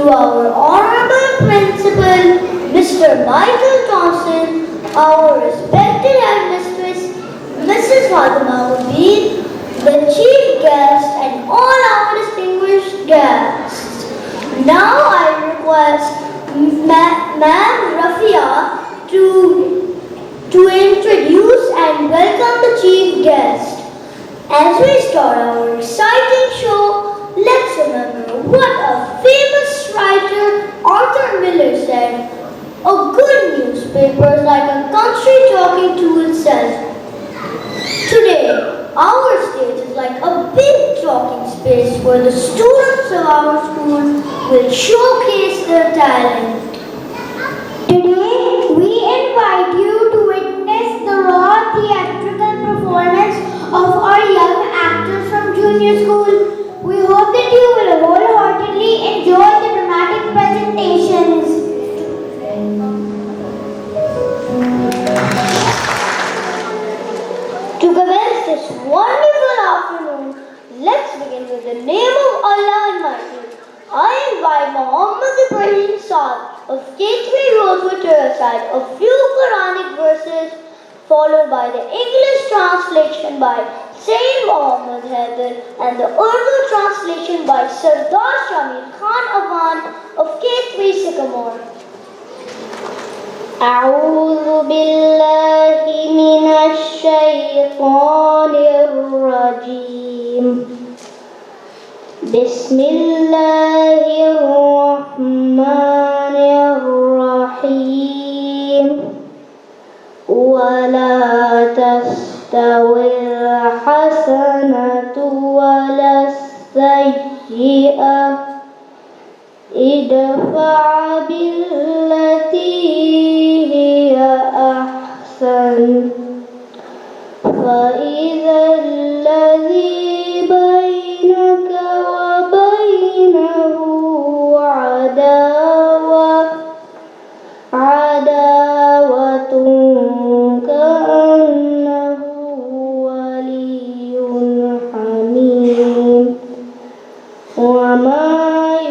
to our Honorable Principal, Mr. Michael Thompson, our respected headmistress, Mrs. Fatima Ubeid, the chief guest, and all our distinguished guests. Now I request Ma'am Rafia to introduce and welcome the chief guest. As we start our exciting show, let's remember what a famous writer Arthur Miller said: "A good newspaper is like a country talking to itself." Today, our stage is like a big talking space where the students of our school will showcase their talent. Today, we invite you to witness the raw theatrical performance of our young actors from junior school. We hope that you will wholeheartedly enjoy the dramatic presentations. To commence this wonderful afternoon, let's begin with the name of Allah Almighty. I invite Muhammad Ibrahim Saad of K3 Rosewood Terrace a few Quranic verses, followed by the English translation by Sayyid Muhammad Haider and the Urdu translation by Sardar Shamir Khan Awan of K3 Sycamore. أعوذ بالله من الشيطان الرجيم. بسم الله الرحمن الرحيم. ولا تستوي الحسنة ولا السيئة ادفع بالتي هي أحسن فإذا الذي بينك وبينه عداوة كأنه ولي حميم وما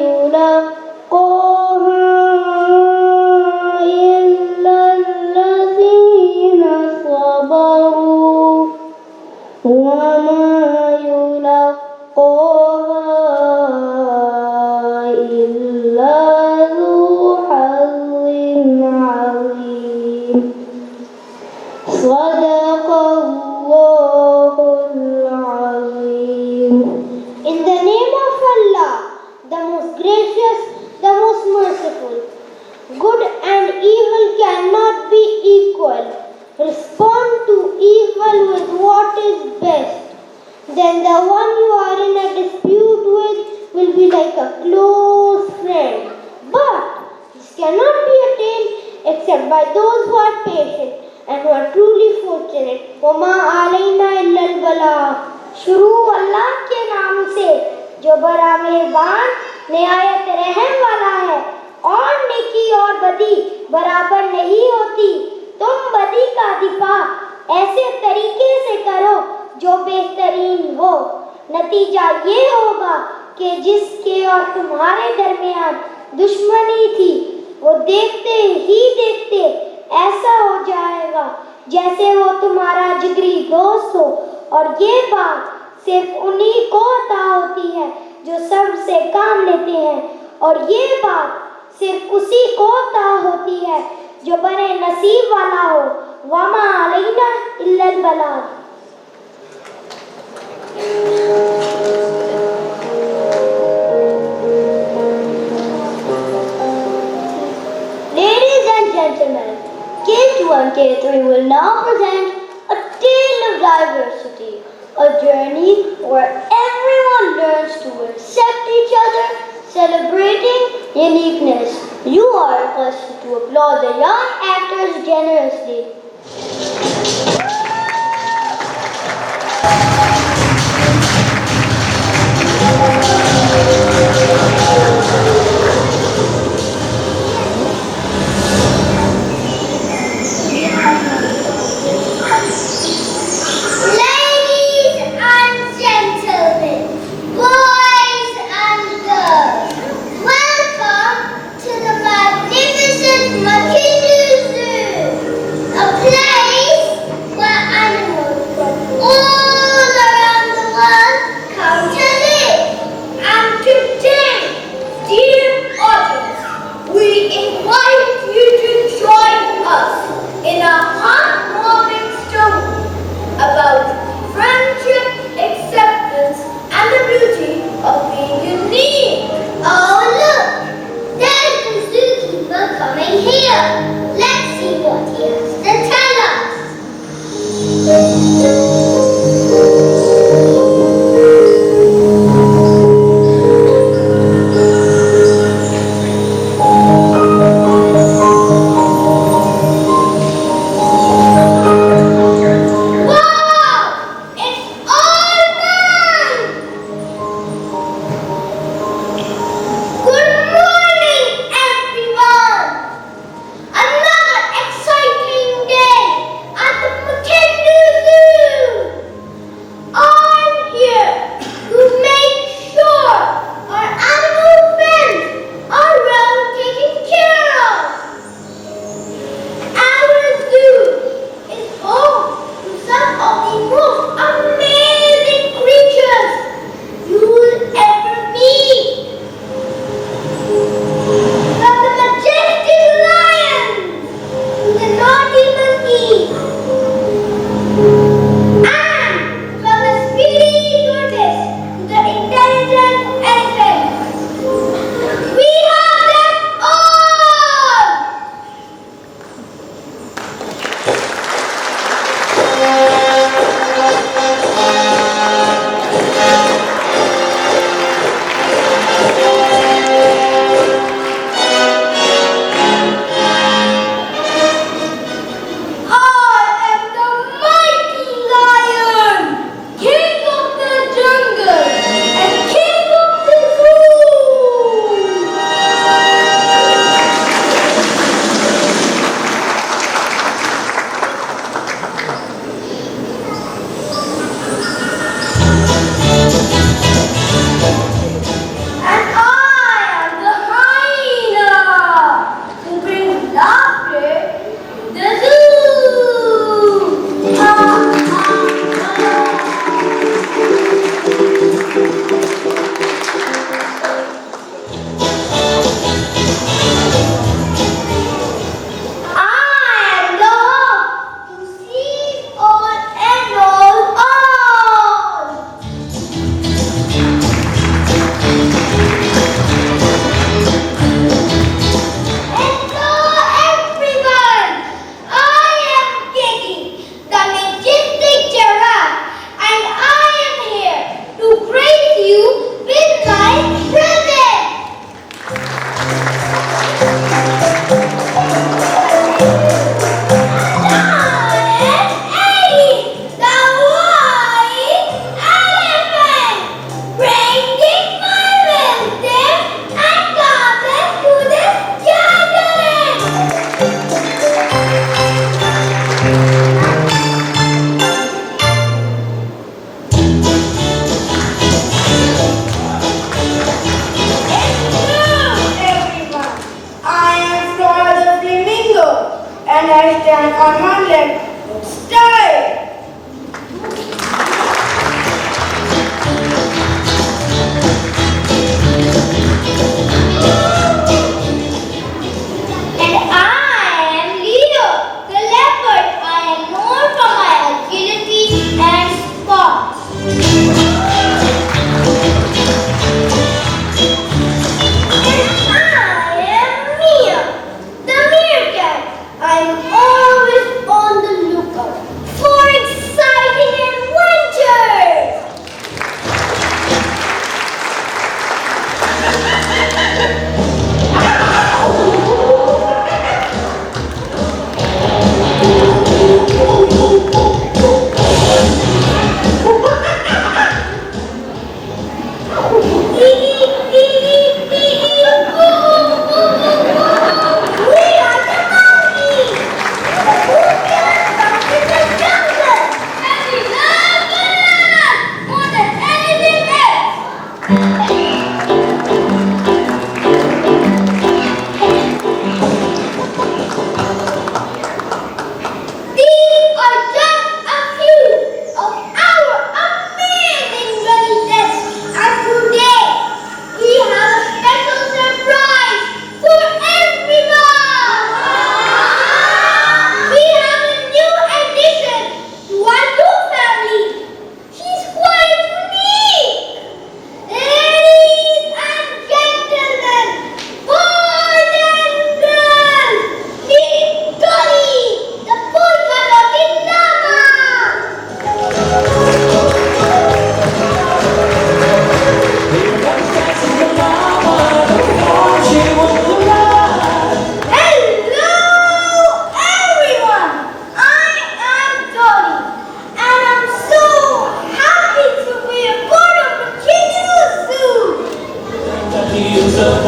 يلقاها إلا الذين صبروا وما يلقاها إلا ذو حظ عظيم. صدق الله العظيم. In the name of Allah, the most gracious, the most merciful. Good and evil cannot be equal. Respond to evil with what is best. Then the one you are in a dispute with will be like a close friend. But this cannot be attained except by those who are patient and who are truly fortunate. وَمَا عَلَيْنَا إِلَّا الْبَلَاغُ. शुरू अल्लाह के नाम से जो बड़ा मेहरबान निहायत रहम वाला है। और नेकी और बदी बराबर नहीं होती। तुम बदी का दिफा ऐसे तरीके से करो जो बेहतरीन हो। नतीजा ये होगा कि जिसके और तुम्हारे दरमियान दुश्मनी थी वो देखते ही देखते ऐसा हो जाएगा जैसे वो तुम्हारा जिगरी दोस्त हो। और ये बात सिर्फ उन्हीं को अता होती है जो सबसे काम लेते हैं। और ये बात सिर्फ उसी को अता होती है जो बड़े नसीब वाला हो। वमा अलैना इल्लल बलाग। Ladies and gentlemen, K2 and K3 will now present A Tale of Diversity, a journey where everyone learns to accept each other, celebrating uniqueness. You are requested to applaud the young actors generously. Ladies and gentlemen, boys and girls, welcome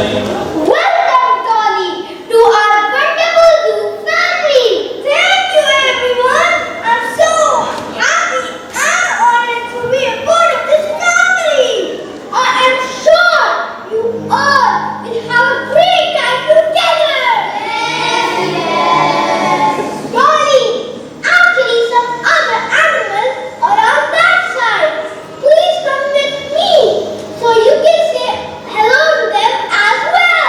Welcome, Dolly, to our wonderful zoo family. Thank you, everyone. I'm so happy and honored to be a part of this family. I am sure you all will have a great time together. Dolly, actually some other animals are on that side. Please come with me so you can say hello to them as well.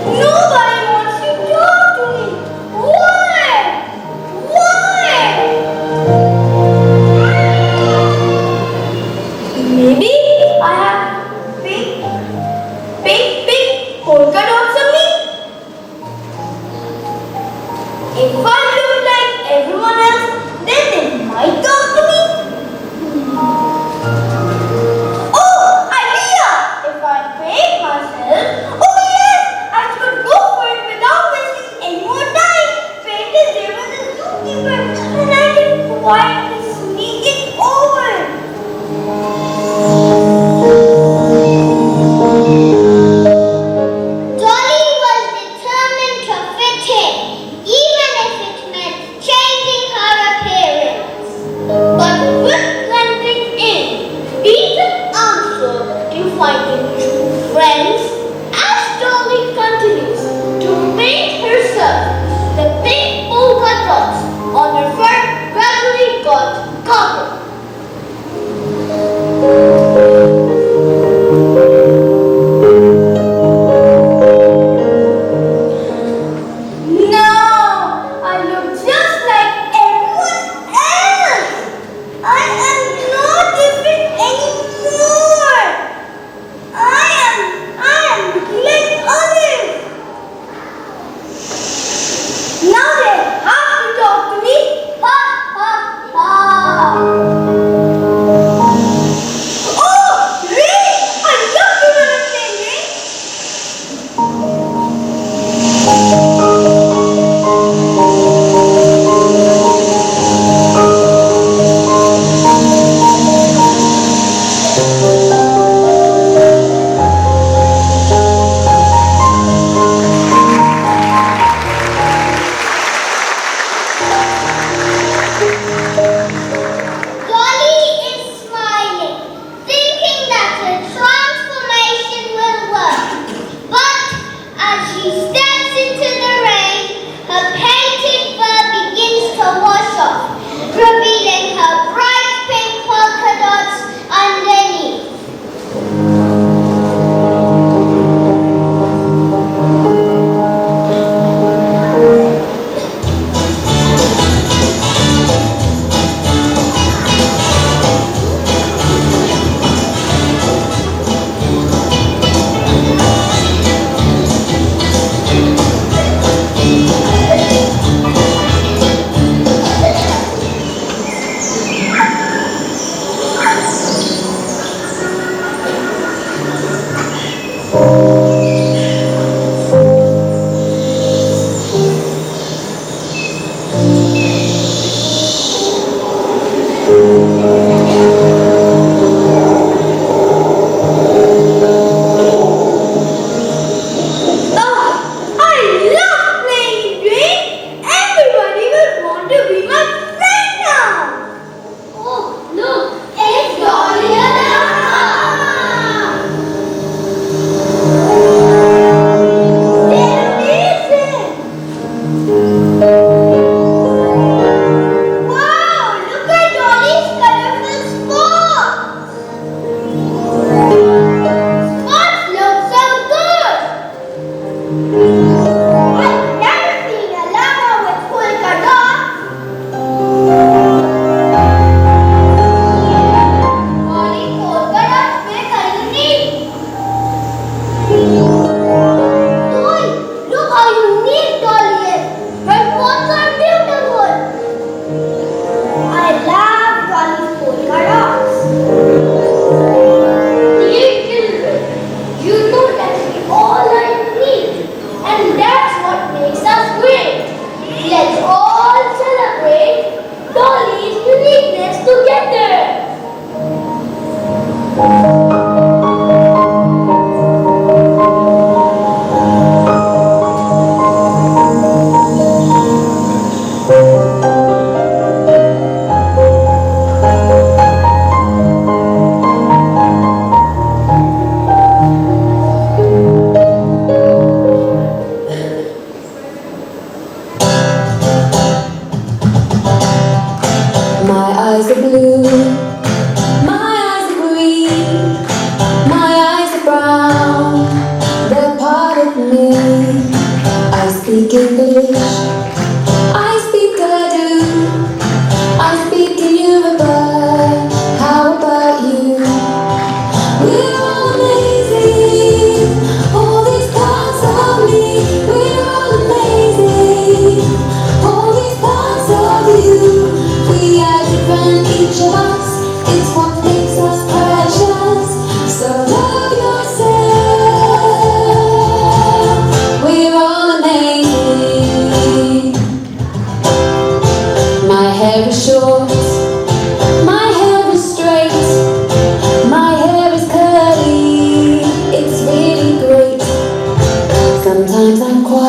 Nobody wants to talk to me. Why? Maybe I have big polka dots on me. If I look like everyone else, then they might talk to me. Oh, idea! If I paint myself, oh yes, I could go for it without wasting any more time. Paint is there with the zookeeper, and I can quietly sneak it over. Dolly was determined to fit in, even if it meant changing her appearance. But with blending in, Peter also to finding true friends as Dolly continues to paint herself. The pink polka dots on her fur gradually got covered. Now I look just like everyone else. I am not different anymore. I am looking like others. Now they have to talk to me. Ha ha ha. Oh, really? I love to run and play rain. Dolly is smiling, thinking that her transformation will work. But as she steps into the rain, her painted fur begins to wash off, revealing her bright pink polka dots underneath.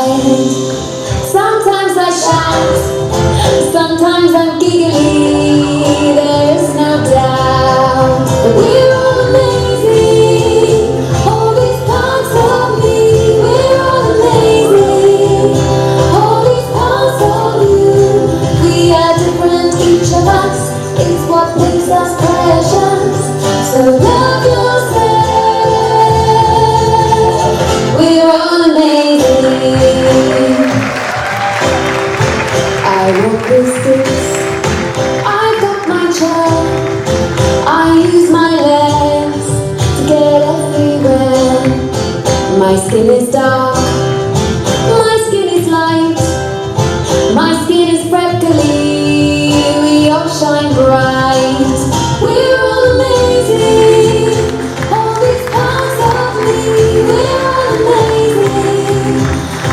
cry. Sometimes I shout, sometimes I'm giggly. There is no doubt that we're all amazing. All these parts of me, we're all amazing. All these parts of you, we are different, each of us. It's what makes us precious. So love yourself. We're all amazing. I walk with sticks, I got my chair, I use my legs to get everywhere. My skin is dark, my skin is light, my skin is freckly, we all shine bright. We're all amazing, all these parts of me, we're all amazing.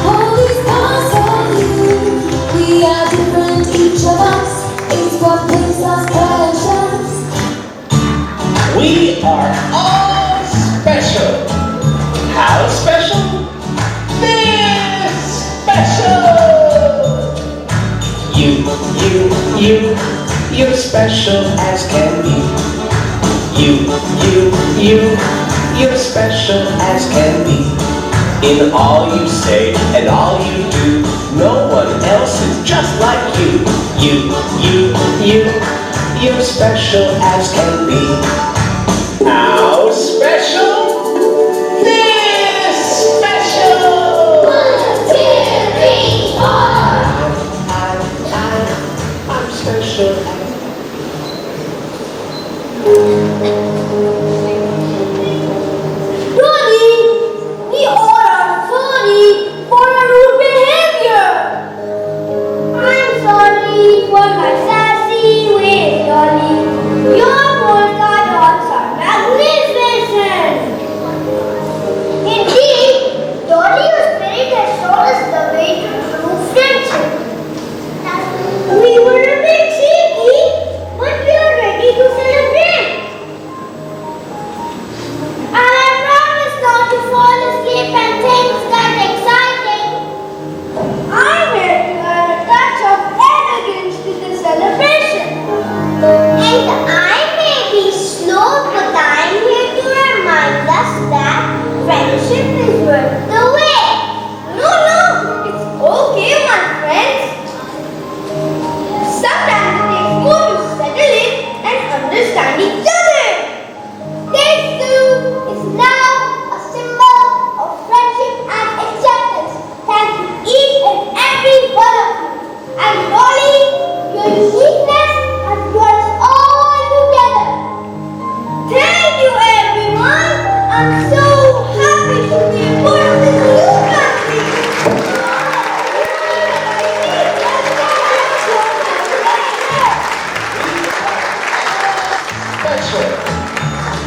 All these parts of you, we are different, each of us, it's what makes us precious. We are all special. How special? This special. You're special as can be. You're special as can be. In all you say and all you do, no one else is just like you. You're special as can be. How special? This special! 1, 2, 3, 4. I'm special. Ronnie, we all are sorry for our rude behavior. I'm sorry for my sassy ways, Dolly. Your polka dots are magnificent. Indeed, Dolly, your spirit has shown us the way to true friendship. We were a bit cheeky, but we are ready to celebrate. And I promise not to fall asleep and things get exciting. I'm here to add a touch of elegance to the celebration. And I may be slow, but I'm here to remind us that friendship is worth the wait. No, it's okay, my friends. Sometimes it takes more to settle in and understand each other. This too is now a symbol of friendship and acceptance. Thank you each and every one of you. And Dolly, your uniqueness has brought us all together. Thank you everyone. I'm so happy to be a part of this new family. Special.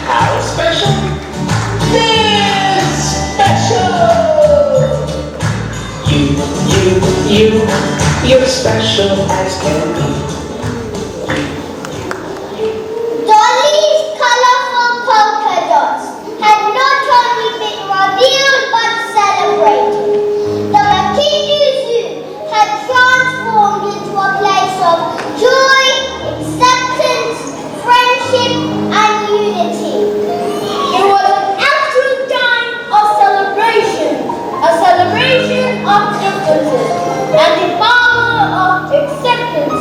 How special? This special. You're special as can be. Dolly's colorful polka dots had not only been revealed but celebrated. The Makiti Zoo had transformed into a place of joy, acceptance, friendship, and unity. It was an actual time of celebration, a celebration of differences and the power of acceptance.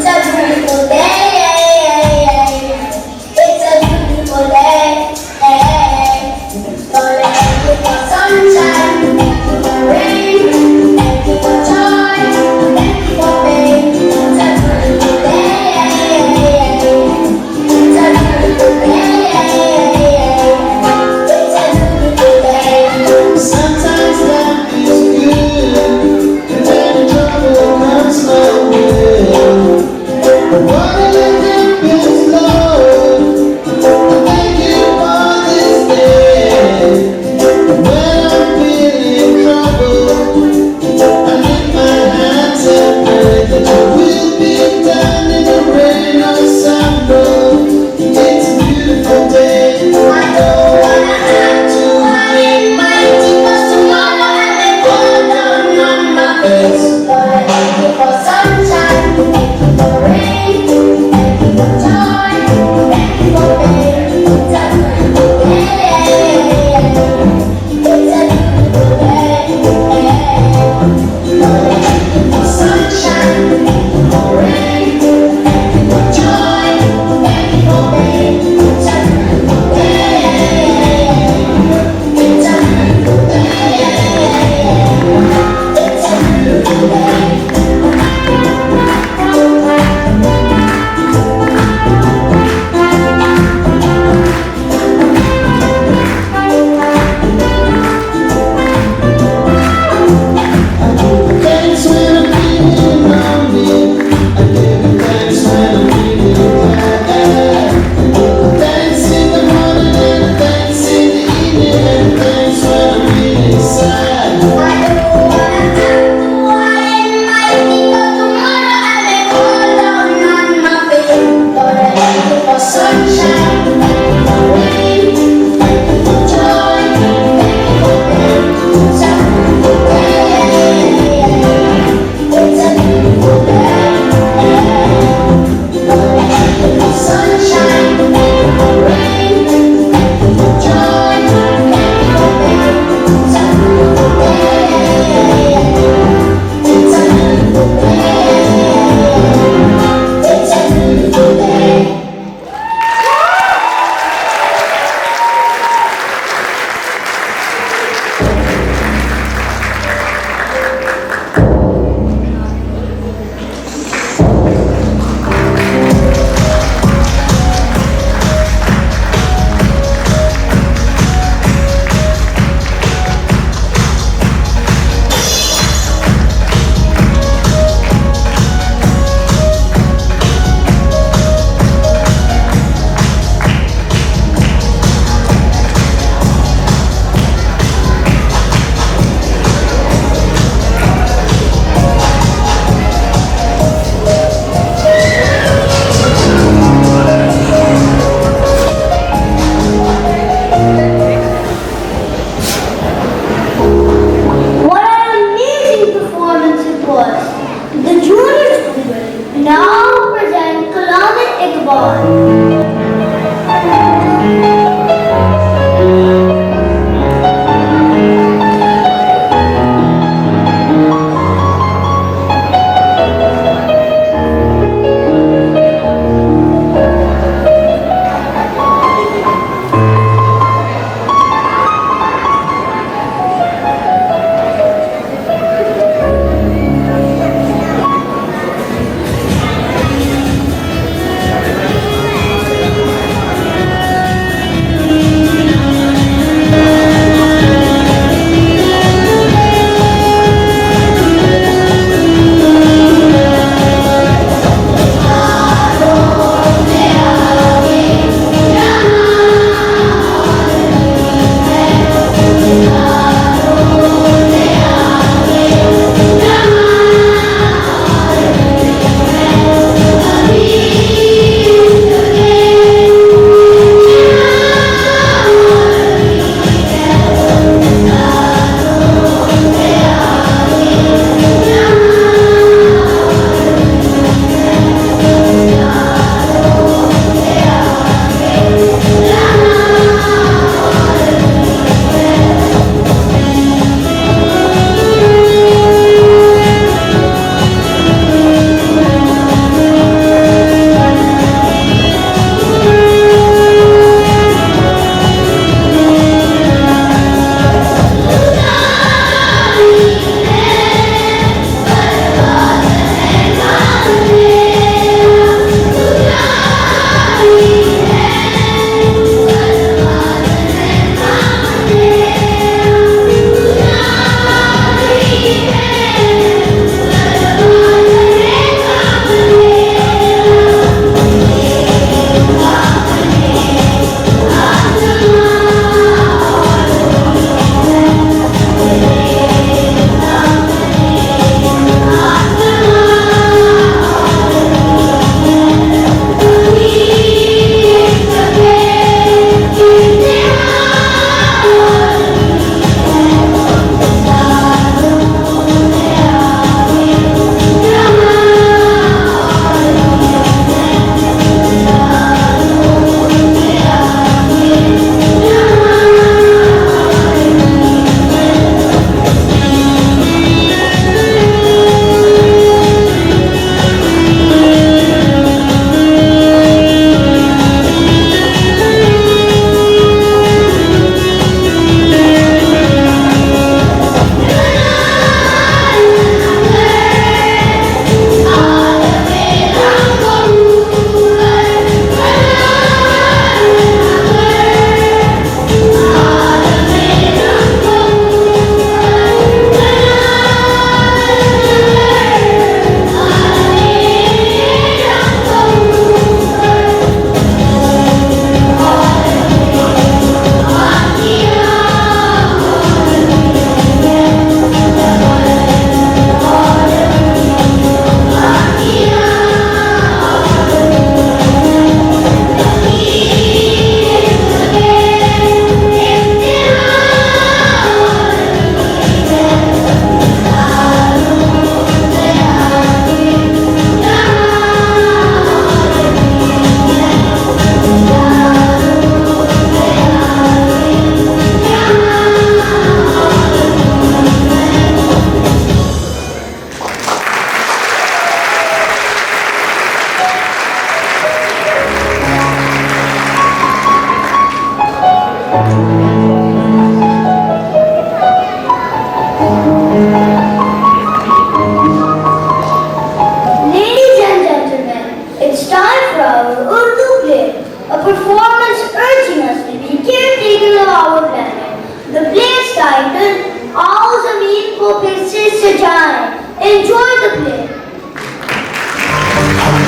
a beautiful day. It's a beautiful day. Gonna thank you for sunshine, thank you for rain, thank you for joy, thank you for pain. It's a beautiful day. It's a beautiful day. It's a beautiful day. Sometimes life is good, and then trouble comes my way. But what I live is Lord, thank you for this day. When I'm feeling trouble, I lift my hands and pray that you will be done in the rain or sorrow. It's a beautiful day. I don't wanna have to hide my tears tomorrow and they fall down on my face. Gonna thank you for sunshine, thank you for rain, thank you for joy, thank you for pain. It's a beautiful day. It's a beautiful day. Gonna thank you for sunshine, thank you for rain, thank you for joy, thank you for pain. It's a beautiful day. It's a beautiful day. It's a beautiful day. Thanks when I'm feeling lonely. I give you thanks when I'm feeling glad. Thanks in the morning and thanks in the evening and thanks when I'm feeling sad. I don't wanna have to hide my tears tomorrow and they fall down on my face. Gonna thank you for sunshine, thank you for rain, thank you for joy, thank you for pain. It's a beautiful day. It's a beautiful day. Gonna thank you for sunshine, thank you for rain, thank you for joy, thank you for pain. It's a beautiful day. It's a beautiful day. It's a beautiful day. What an amazing performance it was! The junior students now present Kalana Iqbal.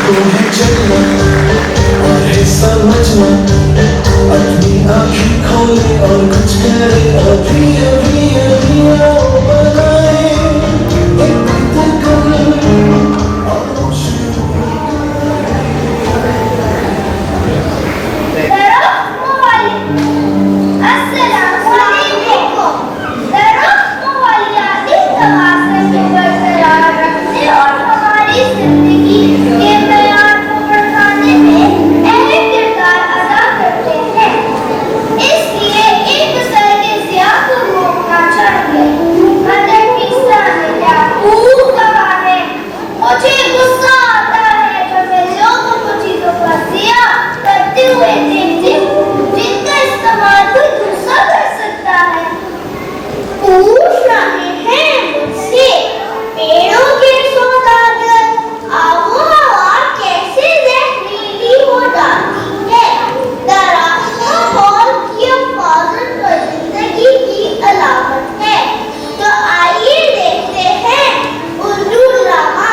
तुमको है चलना और है समझना, अपनी आँखें खोले और कुछ करे, अभी अभी अभी आओ बनाए एक तकल और शुरू। मुझे गुस्सा आता है जब मैं लोगों को चीजों का जिया करते हुए देखती हूँ जिनका इस्तेमाल कोई दूसरा कर सकता है। पूछ रहे हैं मुझसे पेड़ों के सौदागर आबोहवा कैसे जहरीली हो जाती है। दरख्तों और की हिफाजत तो जिंदगी की अलामत है। तो आइए देखते हैं उर्दू ड्रामा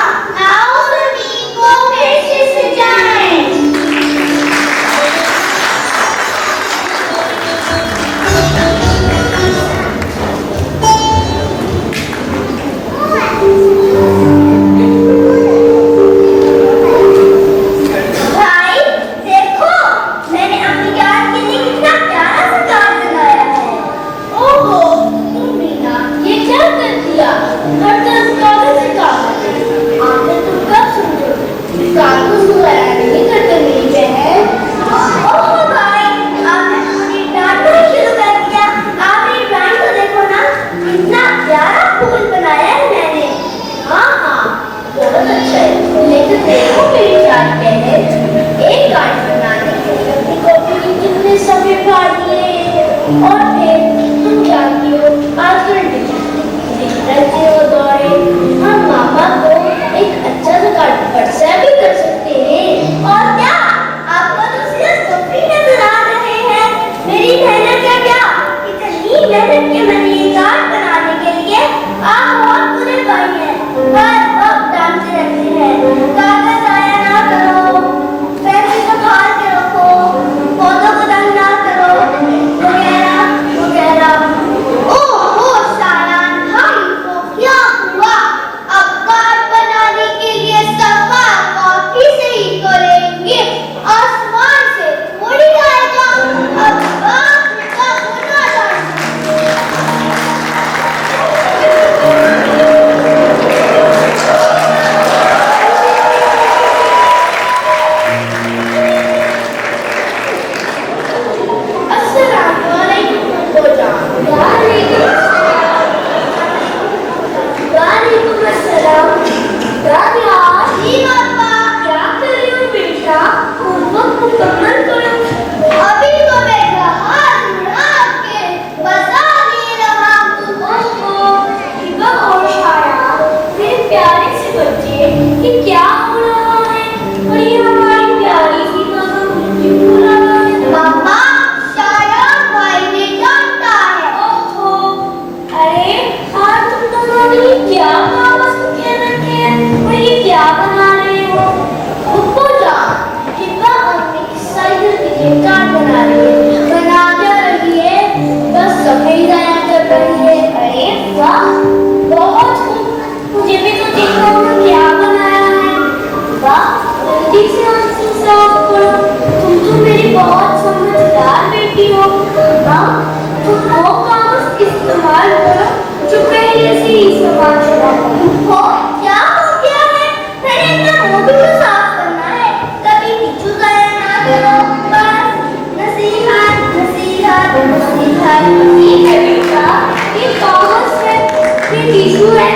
आओ ज़मीन को फिर से सजाएं। भाई देखो मैंने अपनी याद के लिए कितना प्यारा सा कार्ड बनाया है। ओहो तुम मीना ये क्या कर दिया, हर तरफ कागज ही कागज है। आखिर तुम कब समझोगे कागज वगैरह नहीं करते मेरी बहन। ओहो भाई आपने तो मुझे डांटना ही शुरू कर दिया। आप मेरी ड्राइंग को देखो ना, कितना प्यारा फूल बनाया है मैंने। हाँ हाँ बहुत अच्छा है, लेकिन देखो मेरी चार पहले एक कार्ड बनाने के लिए अपनी कॉपी की कितने समय फाड़ दिए। और फिर तुम जानती हो आजकल डिजिटल के दौरे हम मामा को एक अच्छा सा कार्ड व्हाट्सएप भी कर सकते हैं। और क्या आपको तो सिर्फ कॉपी नजर आ रहे हैं। मेरी मेहनत का क्या, इतनी मेहनत के मैंने ये कार्ड बनाने के लिए आप बहुत बुरे भाई हैं। हर वक्त डांटते रहते हैं कागज आया ना करो, पेंसिल संभाल के रखो, पौधों को तंग ना करो वगैरह वगैरह। ओहो सायान भाई को क्या हुआ, अब कार्ड बनाने के लिए सफा कॉपी से ही तो लेंगे, आसमान से थोड़ी आएगा। अब बात का होना अभी तो मेरा हाथ उड़ा के बता दे रहा हूँ तुमको कि और शाया मेरे प्यारे से बच्चे कि क्या हो रहा है और ये हमारी प्यारी सी क्यों हो रहा है। मामा शाया भाई ने डांटा है। ओहो अरे आज तुम दोनों ने क्या कागज के रखे हैं और ये क्या बना रहे हो। रुको जाओ कितना अपनी साइकिल के लिए कार्ड बना रही है, बना क्या रही है, बस सफेद जाया कर रही है। अरे वाह बहुत खूब, मुझे भी तो देखो क्या बनाया है। वाह जल्दी से आंसू साफ करो, तुम तो मेरी बहुत समझदार बेटी हो। हाँ तुम वो कागज इस्तेमाल करो जो पहले से ही इस्तेमाल शुदा हो। क्या हो गया है, मैंने अपना मुंह भी तो साफ करना है, कभी टिश्यू जाया ना करो। बस नसीहत नसीहत नसीहत। ठीक है बेटा ये कागज है, ये टिश्यू है,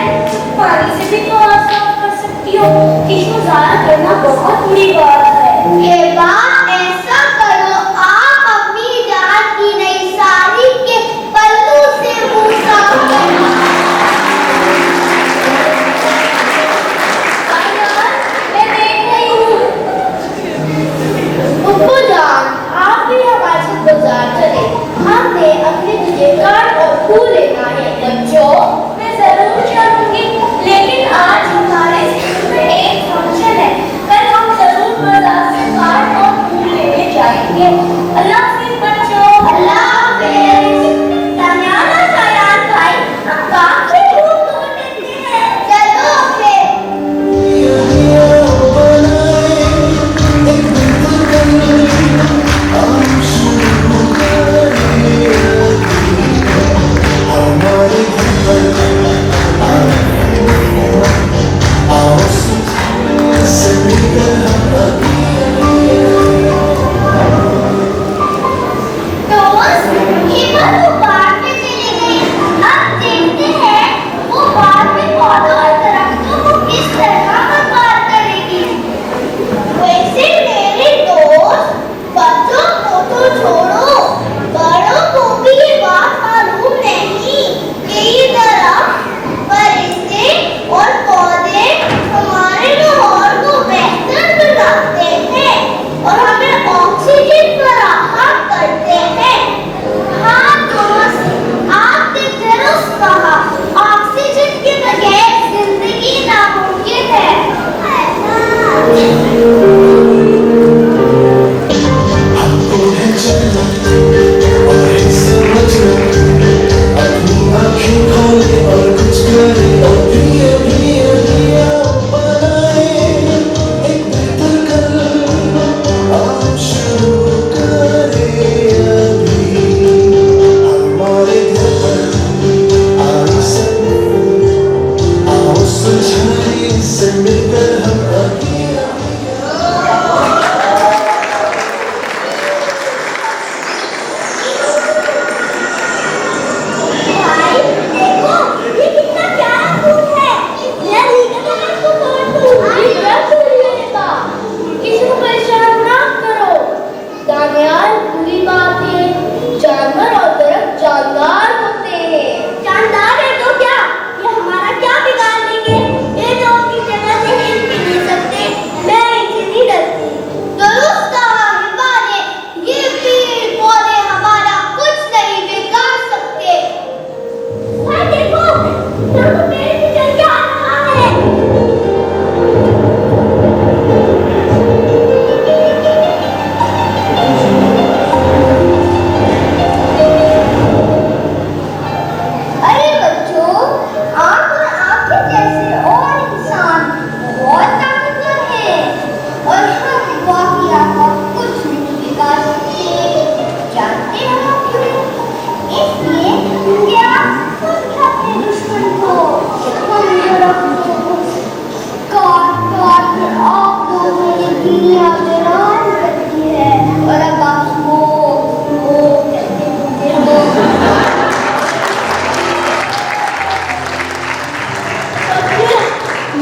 पानी से भी तो आप साफ कर सकती हो, टिश्यू जाया करना बहुत बुरी बात है। ये बात ऐसा करो आप अपनी जान की नई साड़ी के पल्लू से मुंह साफ करना। मैं देख रही हूँ उपको जान आप भी हमारे साथ बाजार चले, हमने अपने तुझे कार्ड और फूल लेना है। बच्चों मैं जरूर चलूंगी, लेकिन आज हमारे स्कूल में एक फंक्शन है, कल हम जरूर फिर आप लोगों ने दुनिया वीरान कर दी है और अब आप स्मोक कहते हो।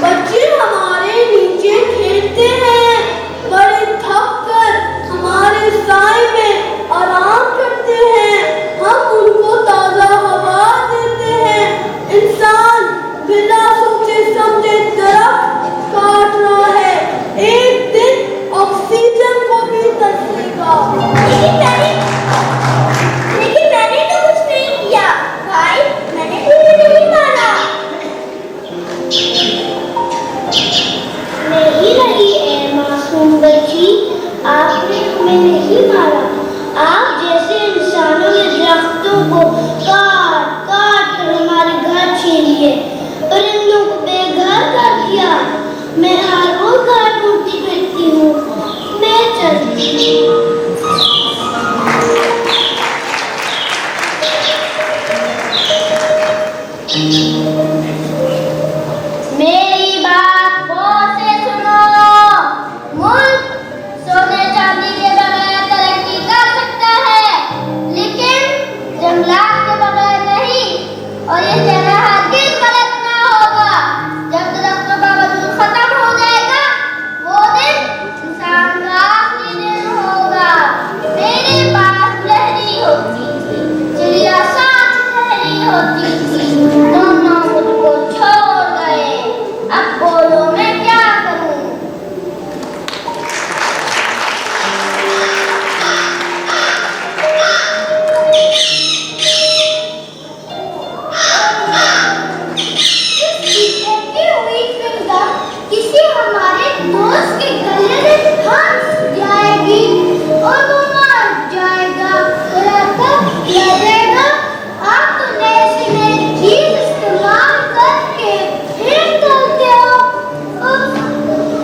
बच्चे हमारे नीचे खेलते हैं, बड़े थक कर हमारे साए में आराम करते हैं, हम उनको ताजा हवा देते हैं। इंसान बिना सोचे समझे दरख्त काट रहा है, एक दिन ऑक्सीजन को भी तरसेगा। लेकिन मैंने तो कुछ नहीं किया भाई, मैंने तुम्हें नहीं मारा। नहीं ए मासूम बच्ची, आपने हमें नहीं मारा। आप जैसे इंसानों ने दरख्तों को काट काट कर हमारे घर छीन लिए, परिंदों को बेघर कर दिया। मैं हर रोज घर ढूंढती फिरती हूँ, मैं चलती हूँ। मेरी बात गौर से सुनो। मुल्क सोने चांदी के बगैर तरक्की कर सकता है, लेकिन जंगलात के बगैर नहीं। और ये कहना हरगिज़ गलत ना होगा। जब दरख्तों का वजूद खत्म हो जाएगा, वो दिन इंसान का आखिरी दिन होगा। मेरे पास लहरी होती थी, चिड़िया सांस लहरी होती थी, दोनों मुझको छोड़ गए। अब बोलो मैं क्या करूं? किसी हमारे दोस्त के गले में फंस जाएगी और वो मर जाएगा, जाएगा। आप तो नए से नई चीज इस्तेमाल करके फेंक देते हो।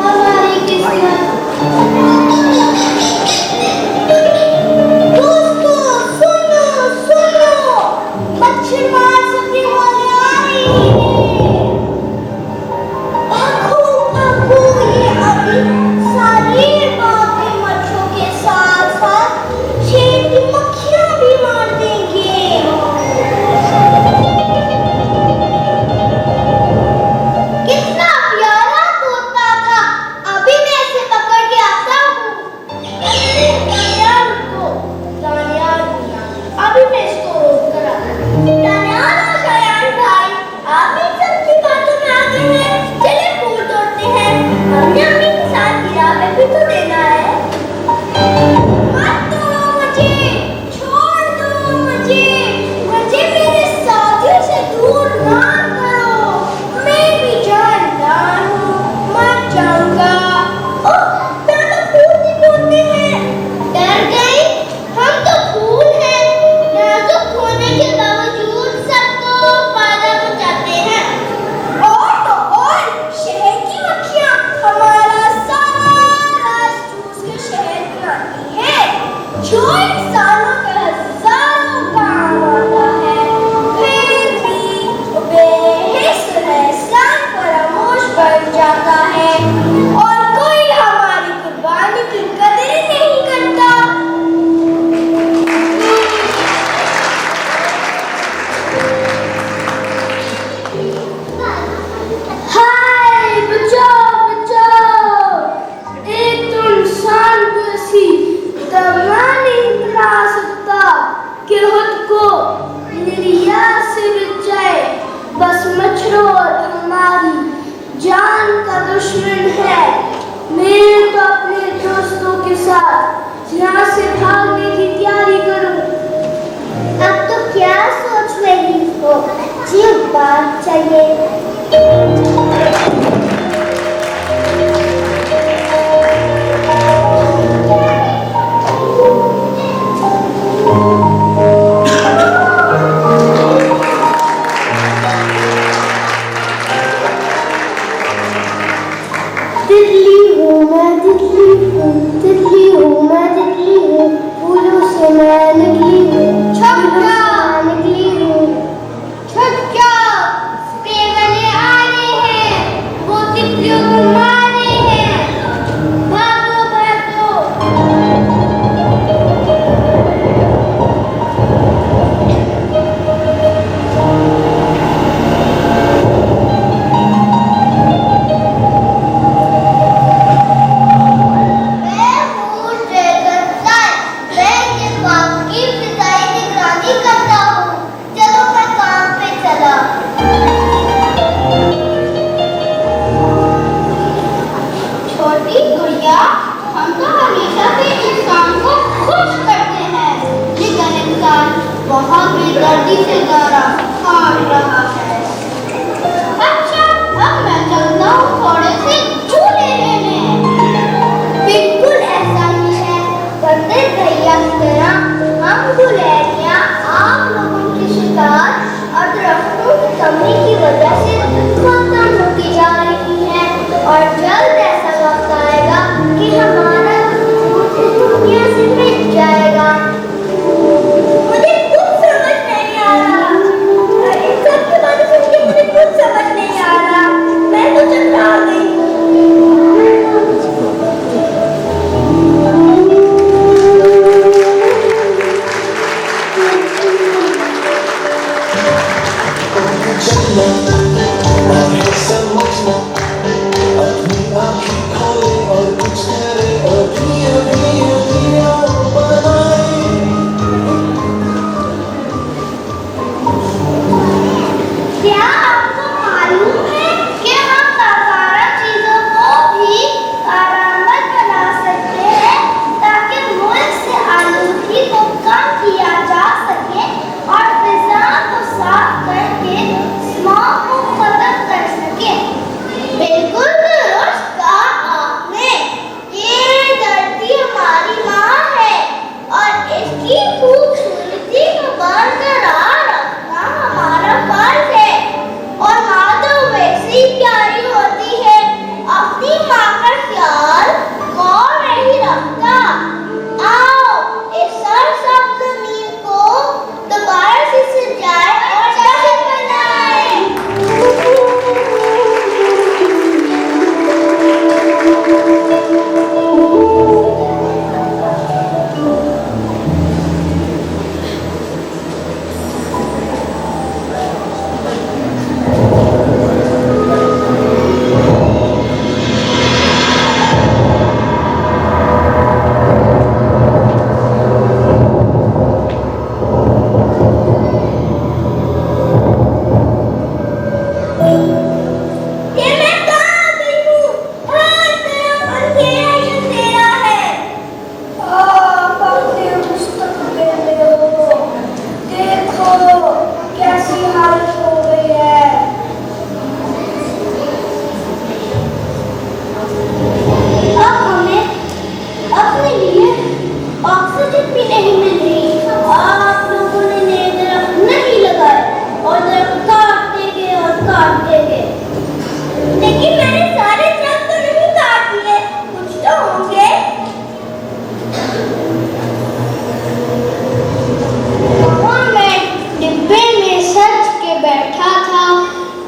हमारी किस्मत। दोस्तों सुनो सुनो, मच्छर मार सकने वाले आ रही हैं। भागो भागो, ये अभी सारी बाकी मच्छरों के साथ साथ शहद की मक्खियां भी मार देंगे। कितना प्यारा तोता था, अभी मैं इसे पकड़ के आता हूँ। अभी मैं इसको रोक कर आता हूँ। शयान भाई, आप इन सबकी बातों में आ गए हैं। चलिए फूल तोड़ते हैं, हमने अपनी किसान की राह पे भी तो देना है। मत तोड़ो मुझे, छोड़ दो मुझे, मुझे मेरे साथियों से दूर ना करो। मैं भी जानता हूँ मर जाऊंगा। ओह, दादा फूल भी तोड़ते हैं। डर गई? हम तो फूल हैं, नाजुक होने के बावजूद सबको फायदा पहुंचाते हैं। और तो और शहद की मक्खियाँ हमारा सारा चूस के शहद बनाती है, जो इंसानों के हजारों काम आता है। फिर भी बेहिस एहसान फरामोश बन जाता है और कोई हमारी कुर्बानी की कदर ही नहीं करता। हाय बचाओ बचाओ, एक तो इंसान को ऐसी दमा नहीं बना सकता कि खुद को निर्यात से बचाए। बस मच्छरों और हमारी जान का दुश्मन है। मैं तो अपने दोस्तों के साथ यहाँ से भागने की तैयारी करूं। अब तो क्या सोच रही हो? जी बात चाहिए। तितली हूँ मैं, तितली हूँ, तितली हूँ मैं, तितली हूँ, फूलों से मैं निकली हूँ, निकली हूँ। छुप जाओ, स्प्रे वाले आ रहे हैं, वो तितलियों को मार रहे हैं। जल्दी से जरा हार रहा है। अच्छा, अब मैं चलता हूँ थोड़े से झूले लेने। बिल्कुल ऐसा ही है। बंदर भैया की तरह हम गुलैरियाँ आप लोगों की शिकार और दरख्तों की कमी की वजह से खत्म होती जा रही हैं और जल्द ऐसा वक्त आएगा कि हमारा वजूद इस दुनिया से मिट जाएगा। मुझे कुछ समझ नहीं आ रहा। इन सब की बातें सुन के मुझे कुछ समझ नहीं आ रहा। मैं तो चकरा गई हूँ। क्या आपको मालूम है कि हम बाकारा चीजों को भी कारामद बना सकते हैं ताकि मुल्क से आलूगी को कम किया जा सके और फिजा को साफ करके स्मॉग को खत्म कर सके। बिल्कुल दुरुस्त कहा आपने। ये धरती हमारी माँ है और इसकी खूबसूरती को बरकरार रखना हमारा फर्ज है। और माँ तो वैसे ही प्यारी होती है, अपनी माँ का ख्याल कौन नहीं रखता। आओ इस सरसब्ज जमीन को दोबारा से सजाए और जश्न मनाएं। ये मैं कहाँ गई हूँ? हर तरफ अंधेरा ही अंधेरा है। पगले मुस्तकबिल में हो, देखो कैसी हालत हो गई है। अब हमें अपने लिए ऑक्सीजन भी नहीं मिल रही। आप लोगों ने नए दरख्त नहीं लगाए और दरख्त काटते गए और काटते गए। लेकिन मैंने सारे दरख्त तो नहीं काट दिए, कुछ तो होंगे। वहाँ मैं डिब्बे में सच के बैठा था,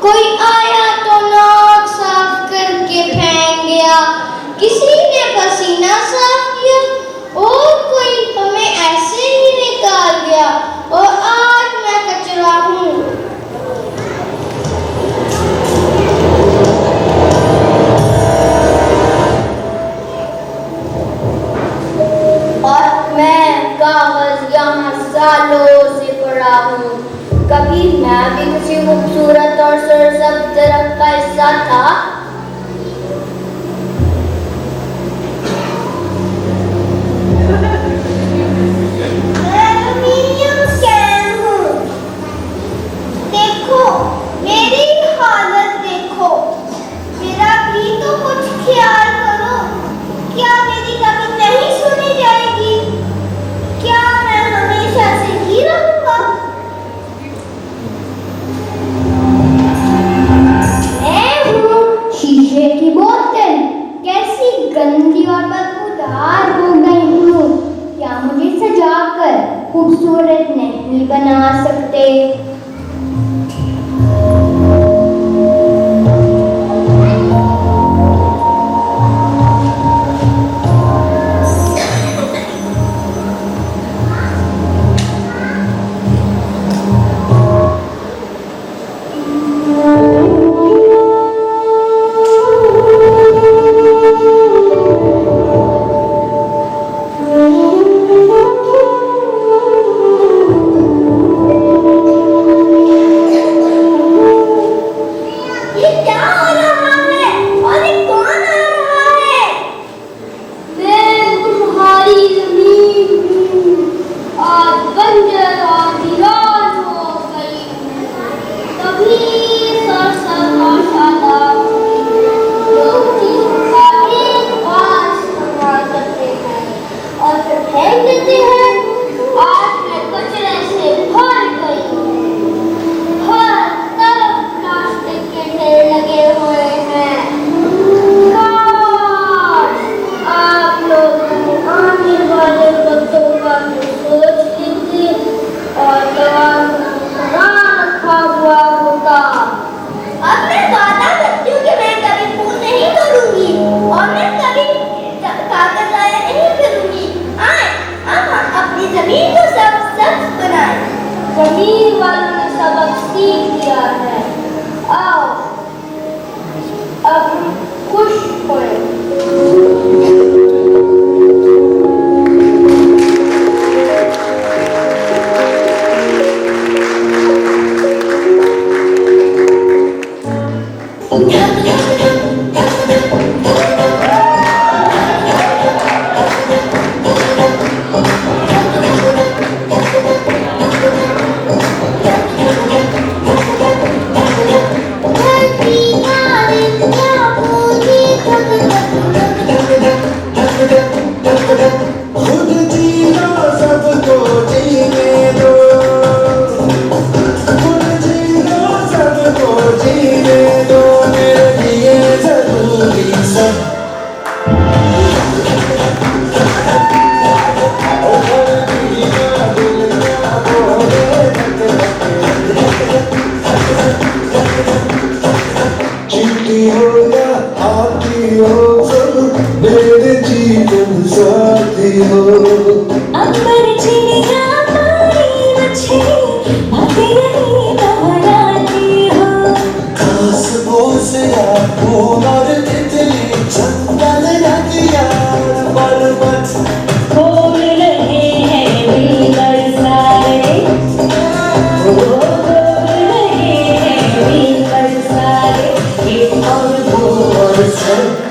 कोई आया तो नाक साफ करके फेंक गया, किसी ने पसीना साफ किया और कोई हमें ऐसे ही निकाल गया और आज मैं कचरा हूँ। और मैं कागज यहाँ सालों से पड़ा हूँ। कभी मैं भी किसी खूबसूरत और सरसब्ज दरख्त का हिस्सा था। एल्युमिनियम कैन हूँ। देखो मेरी हालत देखो। मेरा भी तो कुछ ख्याल करो। क्या मेरी कभी नहीं सुनी जाएगी? क्या मैं हमेशा से ही रहूंगा? हो मेरे जीवन साथी हो। अंबर चिड़िया पानी मछली भाती रही महारानी हो। घास फूस या फूल और तितली जंगल नदियाँ पर्वत खोल रहे हैं मिलकर सारे, खोल रहे हैं मिलकर सारे, ये और वो और सब।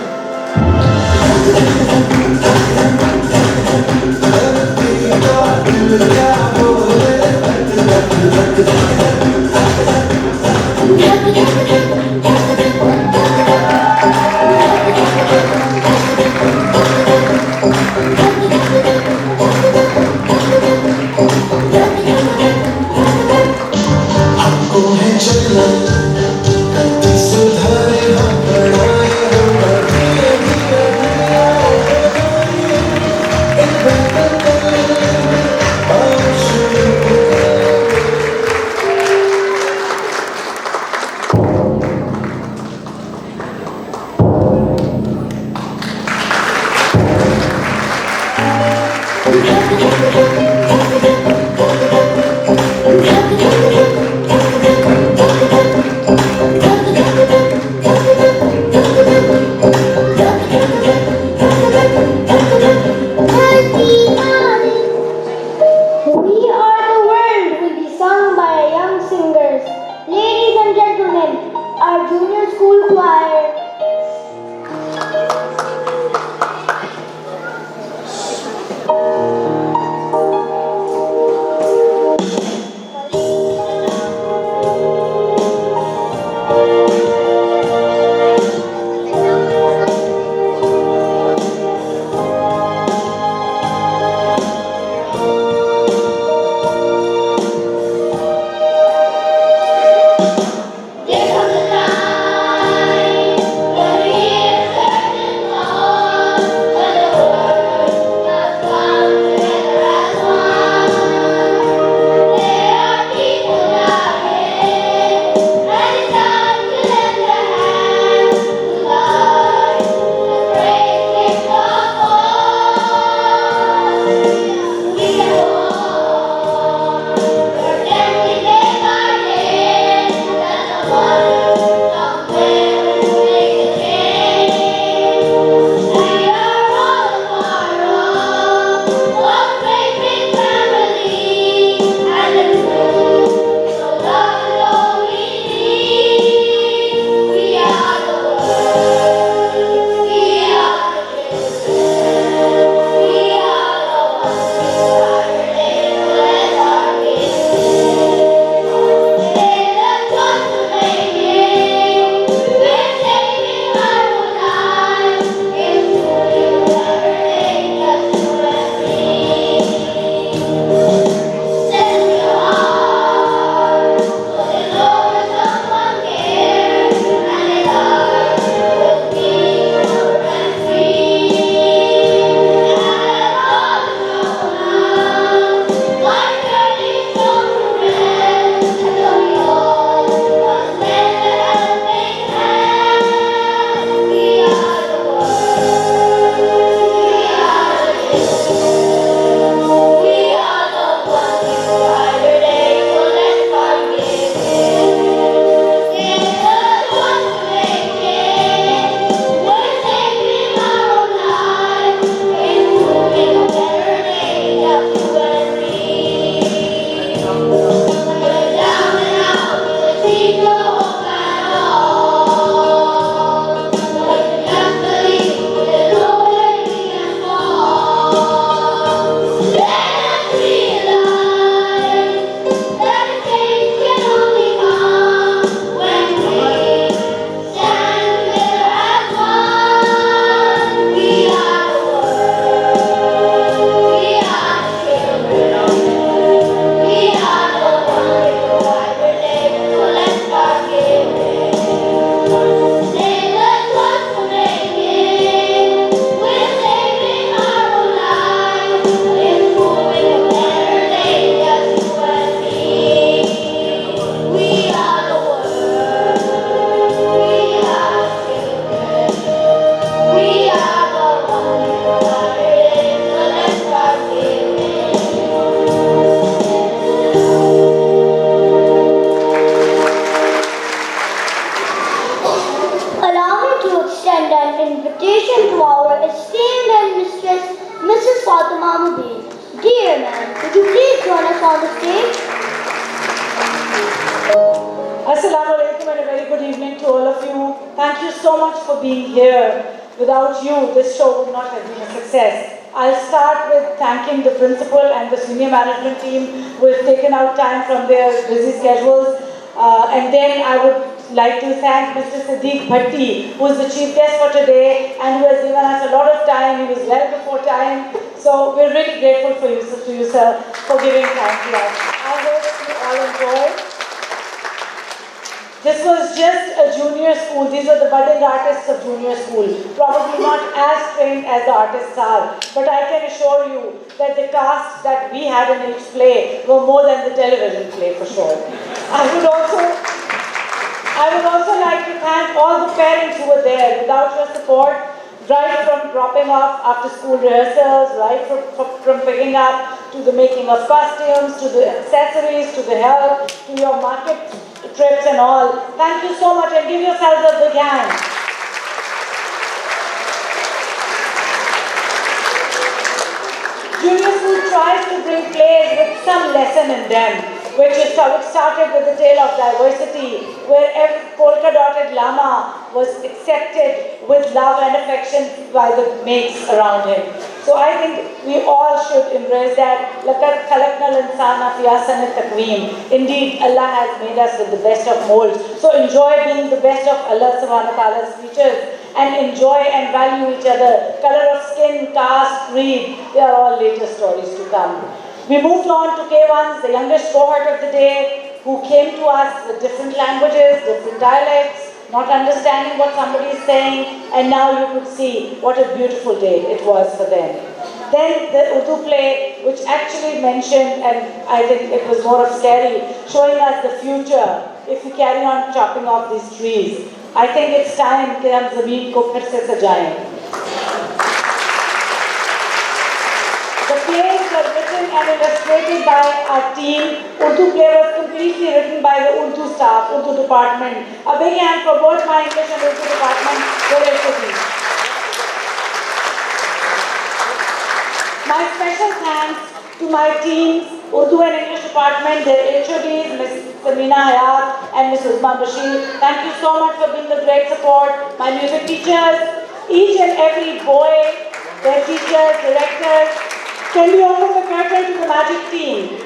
Mahabir. Dear man, could you please join us on the stage? Assalamu alaikum and a very good evening to all of you. Thank you so much for being here. Without you, this show would not have been a success. I'll start with thanking the principal and the senior management team who have taken out time from their busy schedules. And then I would like to thank Mr. Siddiq Bhatti, who is the chief guest for today and who has given us a lot of time. He was well before time. So we're really grateful for you, sir, for giving time to us. I hope you all enjoy. This was just a junior school. These are the budding artists of junior school. Probably not as trained as the artists are. But I can assure you that the cast that we had in each play were more than the television play for sure. I would also like to thank all the parents who were there. Without your support, right from dropping off after school rehearsals, right from picking up, to the making of costumes, to the accessories, to the help, to your market trips and all. Thank you so much and give yourselves a big hand. Junior school tries to bring plays with some lesson in them, which started with the tale of diversity, where every polka-dotted lama was accepted with love and affection by the mates around him. So I think we all should embrace that. Laqad khalaqna al-insana fi ahsani taqweem. Indeed, Allah has made us with the best of molds. So enjoy being the best of Allah subhanahu wa ta'ala's creatures and enjoy and value each other. Color of skin, caste, creed, they are all later stories to come. We moved on to K1s, the youngest cohort of the day, who came to us with different languages, different dialects, not understanding what somebody is saying, and now you could see what a beautiful day it was for them. Then the Urdu play, which actually mentioned, and I think it was more of scary, showing us the future if we carry on chopping off these trees. I think it's time कि हम ज़मीन को फिर से सजाएं. The plays were written and illustrated by our team. Urdu play was completely written by the Urdu staff, Urdu department. A big hand for both my English and Urdu department. Where it be. My special thanks to my teams, Urdu and English department, their HODs, Ms. Samina Hayat and Ms. Uzma Bashir. Thank you so much for being the great support. My music teachers, each and every boy, their teachers, directors. Can we open the curtain to the magic team?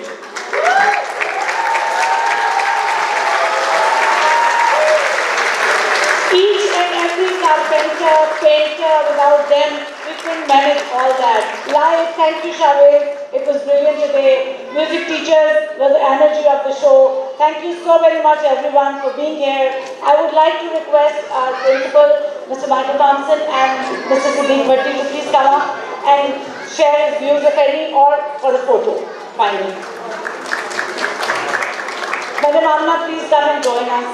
Each and every carpenter, painter, without them, we couldn't manage all that. Live, thank you, Shaved. It was brilliant today. Music teachers were the energy of the show. Thank you so very much, everyone, for being here. I would like to request our principal, Mr. Michael Thompson, and Mr. Siddiq Bhatti to please come up and share his views, if any, or for the photo, finally. Madam Amna, please come and join us.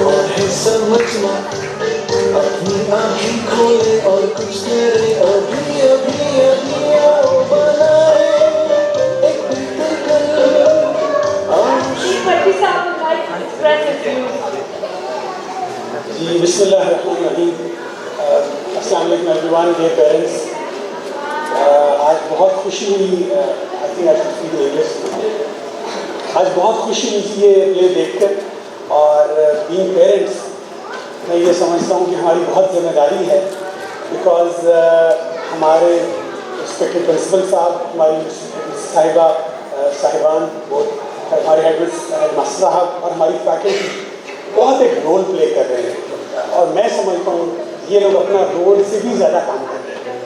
और है समझना अपनी आँखें खोले और कुछ करे अभी अभी अभी आओ बनाए एक बेहतर कल Please, Bhatti Sahib would like to express his views. जी बिस्मिल्लाहिर्रहमानिर्रहीम. अस्सलाम वालेकुम एवरीवन, डियर पेरेंट्स. आज बहुत खुशी हुई, I think I should speak English. आज बहुत खुशी हुई ये प्ले देखकर, और बीइंग पेरेंट्स मैं ये समझता हूँ कि हमारी बहुत जिम्मेदारी है, बिकॉज हमारे रिस्पेक्टेड प्रिंसिपल साहब, हमारी साहिबान, हमारे हेडमास्टर साहब और हमारी फैकल्टी बहुत एक रोल प्ले कर रहे हैं, और मैं समझता हूँ ये लोग अपना रोल से भी ज़्यादा काम कर रहे हैं.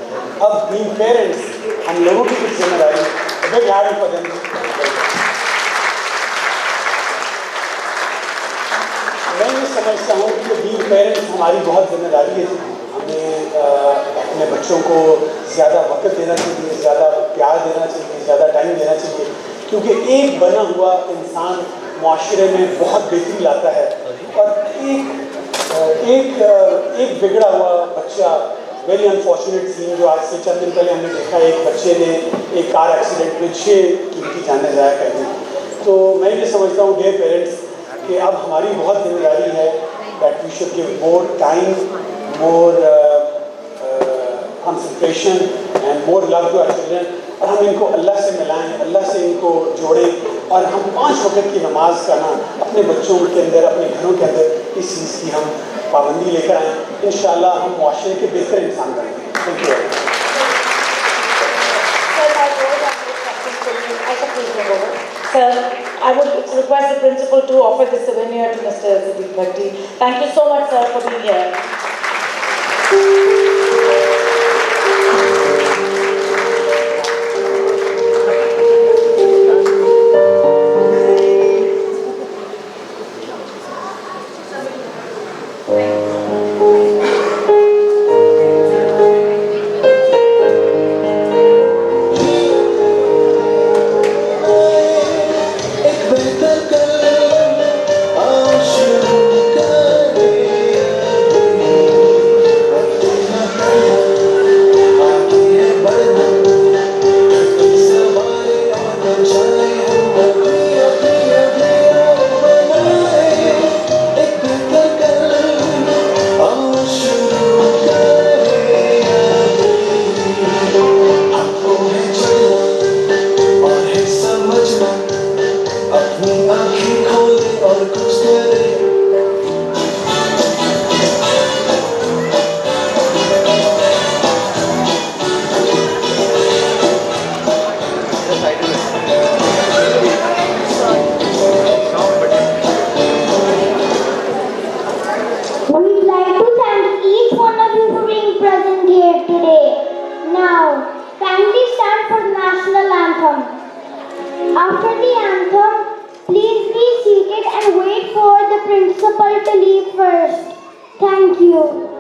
अब बीइंग पेरेंट्स हम लोगों की कुछ जिम्मेदारी है. Big hand for them. मैं ये समझता हूँ कि बीइंग पेरेंट्स हमारी बहुत जिम्मेदारी है. हमें अपने बच्चों को ज़्यादा वक्त देना चाहिए, ज़्यादा प्यार देना चाहिए, ज़्यादा टाइम देना चाहिए, क्योंकि एक बना हुआ इंसान माशरे में बहुत बेहतरी लाता है, और एक बिगड़ा हुआ बच्चा, वेरी अनफॉर्चुनेट सीन जो आज से चंद दिन पहले हमने देखा, एक बच्चे ने एक कार एक्सीडेंट में 6 कीमती जानें ज़ाया कर दी. तो मैं ये समझता हूँ डियर पेरेंट्स कि अब हमारी बहुत जिम्मेदारी है that we should give more time, more concentration and more love to our children. और हम इनको अल्लाह से मिलाएं, अल्लाह से इनको जोड़ें और हम 5 वक्त की नमाज का ना अपने बच्चों के अंदर, अपने घरों के अंदर इस चीज़ की हम पाबंदी लेकर आएँ. इंशाअल्लाह हम मुआशरे के बेहतर इंसान बनेंगे. Thank you. Sir, I would request the principal to offer the souvenir to Mr. Siddiq Bhatti. Thank you so much, sir, for being here. We'd like to thank each one of you for being present here today. Now, kindly stand for the national anthem. After the anthem, please be seated and wait for the principal to leave first. Thank you.